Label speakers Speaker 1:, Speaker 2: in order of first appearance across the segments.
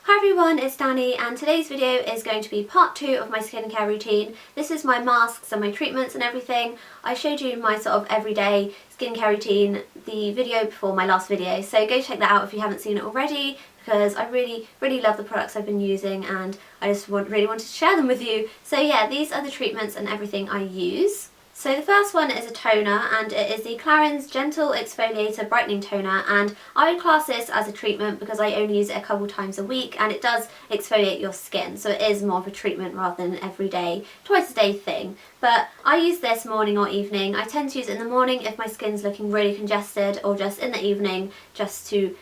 Speaker 1: Hi everyone, it's Danny and today's video is going to be part 2 of my skincare routine. This is my masks and my treatments and everything. I showed you my sort of everyday skincare routine, the video before my last video, so go check that out if you haven't seen it already because I really love the products I've been using and I just really wanted to share them with you. So yeah, these are the treatments and everything I use. So the first one is a toner and it is the Clarins Gentle Exfoliator Brightening Toner, and I would class this as a treatment because I only use it a couple times a week and it does exfoliate your skin, so it is more of a treatment rather than an everyday, twice a day thing. But I use this morning or evening. I tend to use it in the morning if my skin's looking really congested, or just in the evening just to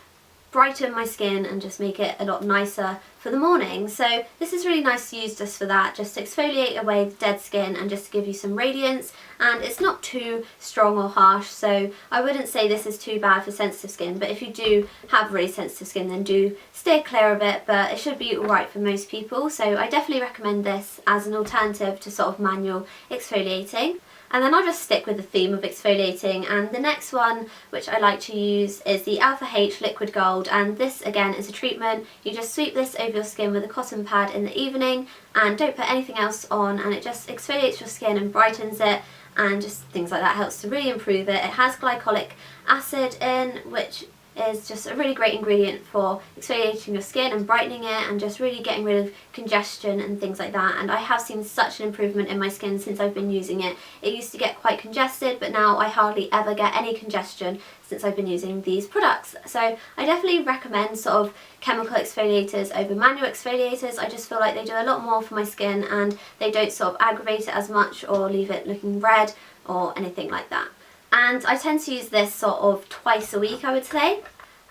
Speaker 1: brighten my skin and just make it a lot nicer for the morning. So this is really nice to use just for that, just to exfoliate away the dead skin and just to give you some radiance, and it's not too strong or harsh, so I wouldn't say this is too bad for sensitive skin, but if you do have really sensitive skin then do steer clear of it, but it should be alright for most people, so I definitely recommend this as an alternative to sort of manual exfoliating. And then I'll just stick with the theme of exfoliating, and the next one which I like to use is the Alpha H Liquid Gold, and this again is a treatment. You just sweep this over your skin with a cotton pad in the evening and don't put anything else on, and it just exfoliates your skin and brightens it and just things like that, helps to really improve it. It has glycolic acid in, which is just a really great ingredient for exfoliating your skin and brightening it and just really getting rid of congestion and things like that, and I have seen such an improvement in my skin since I've been using it. It used to get quite congested, but now I hardly ever get any congestion since I've been using these products. So I definitely recommend sort of chemical exfoliators over manual exfoliators. I just feel like they do a lot more for my skin and they don't sort of aggravate it as much or leave it looking red or anything like that. And I tend to use this sort of twice a week, I would say.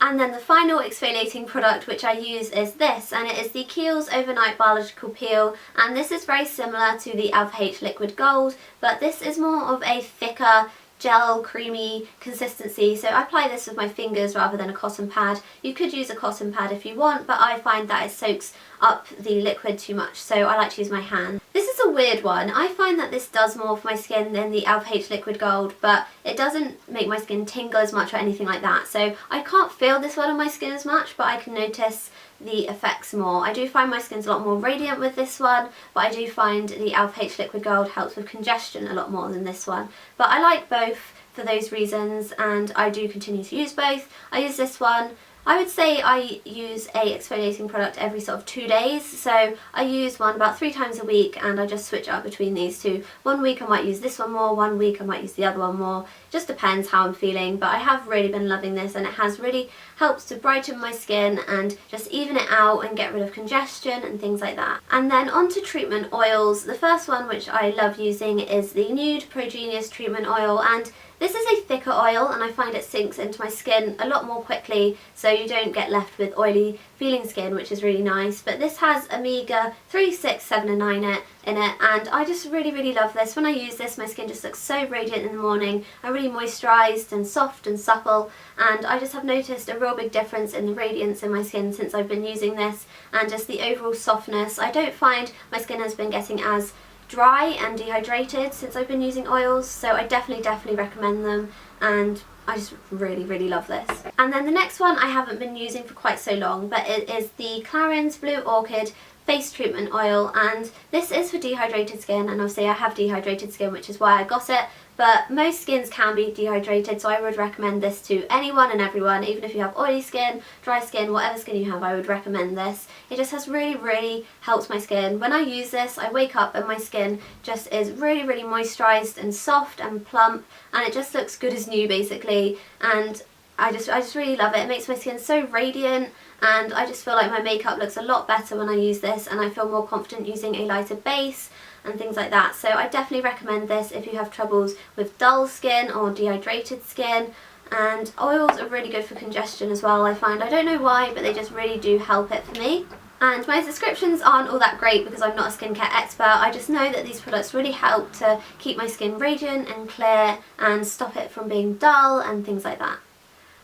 Speaker 1: And then the final exfoliating product which I use is this, and it is the Kiehl's Overnight Biological Peel, and this is very similar to the Alpha H Liquid Gold, but this is more of a thicker gel creamy consistency, so I apply this with my fingers rather than a cotton pad. You could use a cotton pad if you want, but I find that it soaks up the liquid too much, so I like to use my hand. This is a weird one. I find that this does more for my skin than the Alpha H Liquid Gold, but it doesn't make my skin tingle as much or anything like that, so I can't feel this one on my skin as much, but I can notice the effects more. I do find my skin's a lot more radiant with this one, but I do find the Alpha H Liquid Gold helps with congestion a lot more than this one. But I like both for those reasons, and I do continue to use both. I use this one, I would say I use a exfoliating product every sort of 2 days, so I use one about 3 times a week and I just switch up between these two. One week I might use this one more, one week I might use the other one more, just depends how I'm feeling, but I have really been loving this and it has really helped to brighten my skin and just even it out and get rid of congestion and things like that. And then on to treatment oils. The first one which I love using is the Nude Progenius treatment oil, and this is a thicker oil and I find it sinks into my skin a lot more quickly, so you don't get left with oily feeling skin, which is really nice. But this has omega 3, 6, 7 and 9 in it, and I just really love this. When I use this my skin just looks so radiant in the morning. I'm really moisturised and soft and supple, and I just have noticed a real big difference in the radiance in my skin since I've been using this, and just the overall softness. I don't find my skin has been getting as dry and dehydrated since I've been using oils, so I definitely recommend them, and I just really love this. And then the next one I haven't been using for quite so long, but it is the Clarins Blue Orchid face treatment oil, and this is for dehydrated skin, and obviously I have dehydrated skin, which is why I got it, but most skins can be dehydrated, so I would recommend this to anyone and everyone. Even if you have oily skin, dry skin, whatever skin you have, I would recommend this. It just has really helped my skin. When I use this I wake up and my skin just is really moisturised and soft and plump, and it just looks good as new basically, and I just really love it. It makes my skin so radiant, and I just feel like my makeup looks a lot better when I use this, and I feel more confident using a lighter base and things like that. So I definitely recommend this if you have troubles with dull skin or dehydrated skin. And oils are really good for congestion as well, I find. I don't know why, but they just really do help it for me. And my descriptions aren't all that great because I'm not a skincare expert. I just know that these products really help to keep my skin radiant and clear and stop it from being dull and things like that.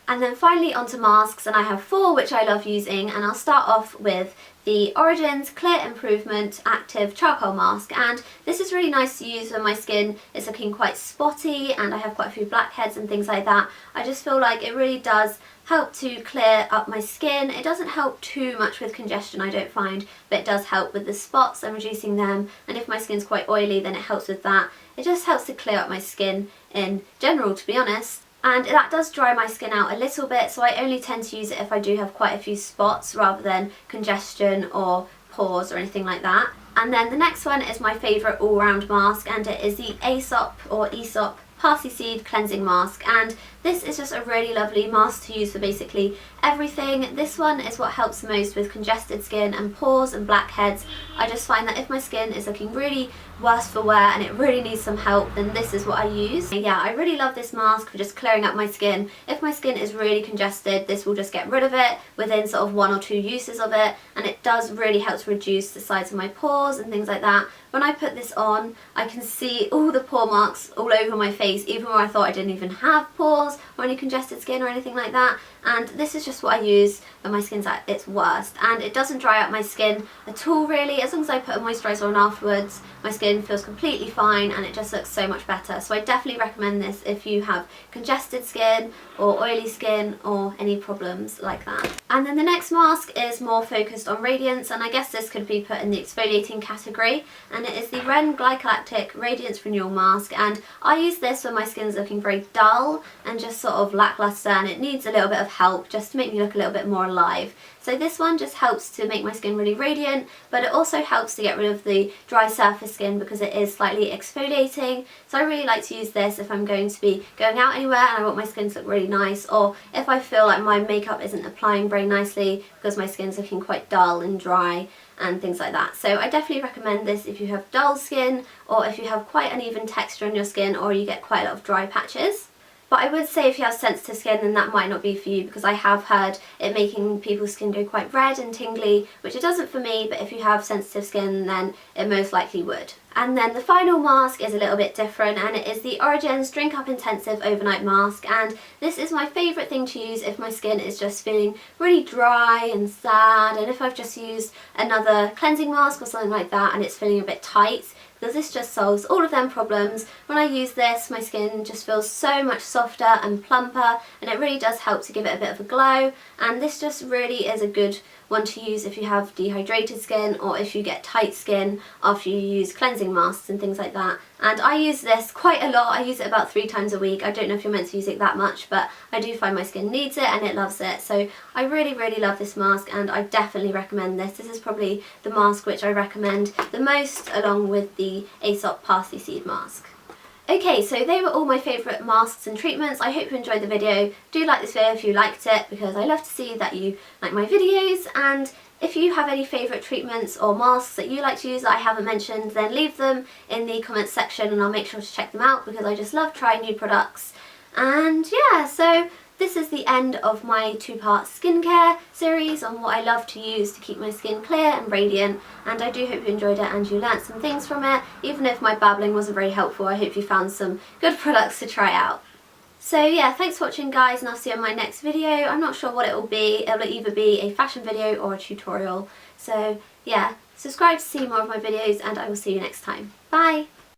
Speaker 1: And then finally onto masks, and I have 4 which I love using, and I'll start off with the Origin's Clear Improvement Active Charcoal Mask, and this is really nice to use when my skin is looking quite spotty and I have quite a few blackheads and things like that. I just feel like it really does help to clear up my skin. It doesn't help too much with congestion, I don't find, but it does help with the spots and reducing them, and if my skin's quite oily then it helps with that. It just helps to clear up my skin in general, to be honest. And that does dry my skin out a little bit, so I only tend to use it if I do have quite a few spots rather than congestion or pores or anything like that. And then the next one is my favourite all-round mask, and it is the Aesop Parsley Seed Cleansing Mask, and this is just a really lovely mask to use for basically everything. This one is what helps most with congested skin and pores and blackheads. I just find that if my skin is looking really worse for wear and it really needs some help, then this is what I use. And yeah, I really love this mask for just clearing up my skin. If my skin is really congested, this will just get rid of it within sort of 1 or 2 uses of it, and it does really help to reduce the size of my pores and things like that. When I put this on, I can see all the pore marks all over my face, even where I thought I didn't even have pores or any congested skin or anything like that. And this is just what I use when my skin's at its worst, and it doesn't dry out my skin at all really. As long as I put a moisturiser on afterwards, my skin feels completely fine and it just looks so much better. So I definitely recommend this if you have congested skin or oily skin or any problems like that. And then the next mask is more focused on radiance, and I guess this could be put in the exfoliating category, and it is the Ren Glycolic Radiance Renewal Mask, and I use this when my skin's looking very dull and just sort of lackluster and it needs a little bit of help just to make me look a little bit more alive. So this one just helps to make my skin really radiant, but it also helps to get rid of the dry surface skin because it is slightly exfoliating. So I really like to use this if I'm going to be going out anywhere and I want my skin to look really nice, or if I feel like my makeup isn't applying very nicely because my skin's looking quite dull and dry and things like that. So I definitely recommend this if you have dull skin, or if you have quite uneven texture on your skin, or you get quite a lot of dry patches. But I would say if you have sensitive skin, then that might not be for you, because I have heard it making people's skin go quite red and tingly, which it doesn't for me, but if you have sensitive skin then it most likely would. And then the final mask is a little bit different, and it is the Orchid's Drink Up Intensive Overnight Mask, and this is my favourite thing to use if my skin is just feeling really dry and sad, and if I've just used another cleansing mask or something like that and it's feeling a bit tight, because this just solves all of them problems. When I use this, my skin just feels so much softer and plumper, and it really does help to give it a bit of a glow, and this just really is a good one to use if you have dehydrated skin or if you get tight skin after you use cleansing masks and things like that. And I use this quite a lot. I use it about 3 times a week. I don't know if you're meant to use it that much, but I do find my skin needs it and it loves it. So I really, really love this mask, and I definitely recommend this. This is probably the mask which I recommend the most, along with the Aesop Parsley Seed Mask. Okay, so they were all my favourite masks and treatments. I hope you enjoyed the video. Do like this video if you liked it, because I love to see that you like my videos. And if you have any favourite treatments or masks that you like to use that I haven't mentioned, then leave them in the comments section and I'll make sure to check them out, because I just love trying new products. And yeah, so this is the end of my 2-part skincare series on what I love to use to keep my skin clear and radiant, and I do hope you enjoyed it and you learnt some things from it. Even if my babbling wasn't very helpful, I hope you found some good products to try out. So yeah, thanks for watching guys, and I'll see you in my next video. I'm not sure what it will be. It will either be a fashion video or a tutorial. So yeah, subscribe to see more of my videos, and I will see you next time. Bye!